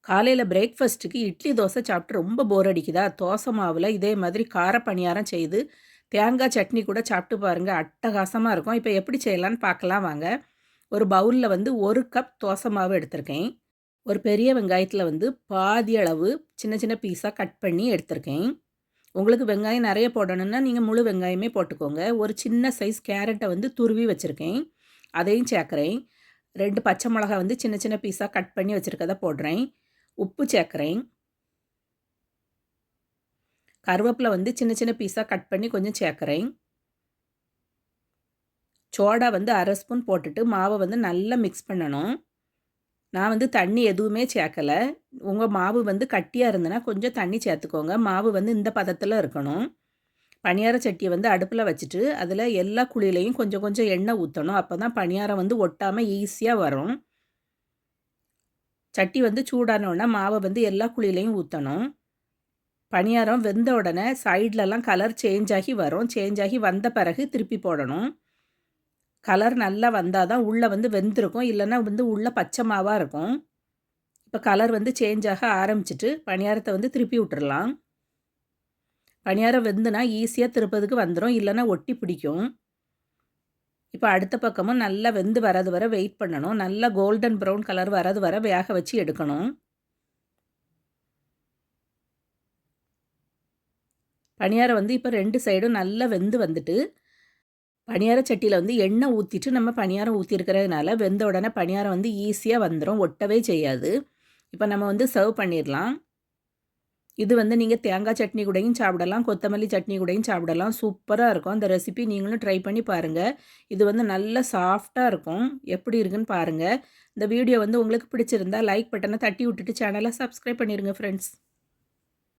காலையில பிரேக்ஃபாஸ்ட்டுக்கு இட்லி, தோசை சாப்பிட்டு ரொம்ப போர் அடிக்குதா? தோசை மாவுல இதே மாதிரி கார பணியாரம் செய்து, தேங்காய் சட்னி கூட சாப்பிட்டு பாருங்க. அட்டகாசமா இருக்கும். இப்ப எப்படி செய்யலான்னு பார்க்கலாம் வாங்க. ஒரு பவுல்ல வந்து 1 கப் தோசை மாவு எடுத்திருக்கேன். ஒரு பெரிய வெங்காயத்தில வந்து பாதி அளவு சின்ன சின்ன பீஸா கட் பண்ணி எடுத்திருக்கேன். உங்களுக்கு வெங்காயம் நெறைய போடணும்னா, நீங்க முழு வெங்காயமே போட்டுக்கோங்க. ஒரு சின்ன சைஸ் கேரட்ட வந்து துருவி வச்சிருக்கேன். அதையும் சேர்க்கிறேன். 2 பச்சை மிளகாய் வந்து சின்ன சின்ன பீஸா கட் பண்ணி வச்சிருக்கத போடுறேன். உப்பு சேர்க்கிறேன். கருவேப்பிலை வந்து சின்ன சின்ன பீஸா கட் பண்ணி கொஞ்சம் சேர்க்கிறேன். சோடா வந்து 1/2 ஸ்பூன் போட்டுட்டு மாவை வந்து நல்லா மிக்ஸ் பண்ணணும். நான் வந்து தண்ணி எதுவுமே சேர்க்கல. உங்க மாவு வந்து கட்டியா இருந்ததுன்னா கொஞ்சம் தண்ணி சேர்த்துக்கோங்க. மாவு வந்து இந்த பதத்துல இருக்கணும். பணியார சட்டியை வந்து அடுப்புல வச்சுட்டு, அதில எல்லா குழியிலயும் கொஞ்சம் கொஞ்சம் எண்ணெய் ஊத்தணும். அப்பதான் பணியாரம் வந்து ஒட்டாம ஈஸியா வரும். சட்டி வந்து சூடான உடனே மாவை வந்து எல்லா குழியிலயும் ஊத்தணும். பணியாரம் வெந்த உடனே சைட்லலாம் கலர் சேஞ்ச் ஆகி வரும். சேஞ்ச் ஆகி வந்த பிறகு திருப்பி போடணும். கலர் நல்லா வந்தா தான் உள்ள வந்து வெந்திருக்கும். இல்லன்னா வந்து உள்ள பச்சை மாவா இருக்கும். இப்ப கலர் வந்து சேஞ்ச் ஆக ஆரம்பிச்சுட்டு, பணியாரத்த வந்து திருப்பி விட்டுறலாம். பணியாரம் வெந்துனா ஈஸியா திருப்பதுக்கு வந்துரும். இல்லன்னா ஒட்டி பிடிக்கும். இப்ப அடுத்த பக்கமும் நல்லா வெந்து வரது வர வெயிட் பண்ணணும். நல்லா கோல்டன் ப்ரவுன் கலர் வரது வர வேக வச்சு எடுக்கணும். பணியாரம் வந்து இப்ப 2 சைடும் நல்லா வெந்து வந்துட்டு, பணியார சட்டியில வந்து எண்ணெய் ஊத்திட்டு நம்ம பணியாரம் ஊத்தியிருக்கிறதுனால, வெந்த உடனே பணியாரம் வந்து ஈஸியா வந்துரும். ஒட்டவே செய்யாது. இப்ப நம்ம வந்து சர்வ் பண்ணிறலாம். இது வந்து நீங்க தேங்காய் சட்னி கூடயும் சாப்பிடலாம். கொத்தமல்லி சட்னி கூடயும் சாப்பிடலாம். சூப்பரா இருக்கும். அந்த ரெசிபி நீங்களும் ட்ரை பண்ணி பாருங்க. இது வந்து நல்ல சாஃப்ட்டா இருக்கும். எப்படி இருக்குன்னு பாருங்க. இந்த வீடியோ வந்து உங்களுக்கு பிடிச்சிருந்தா லைக் பட்டன தட்டி விட்டுட்டு சேனலை சப்ஸ்கிரைப் பண்ணிருங்க ஃப்ரெண்ட்ஸ்.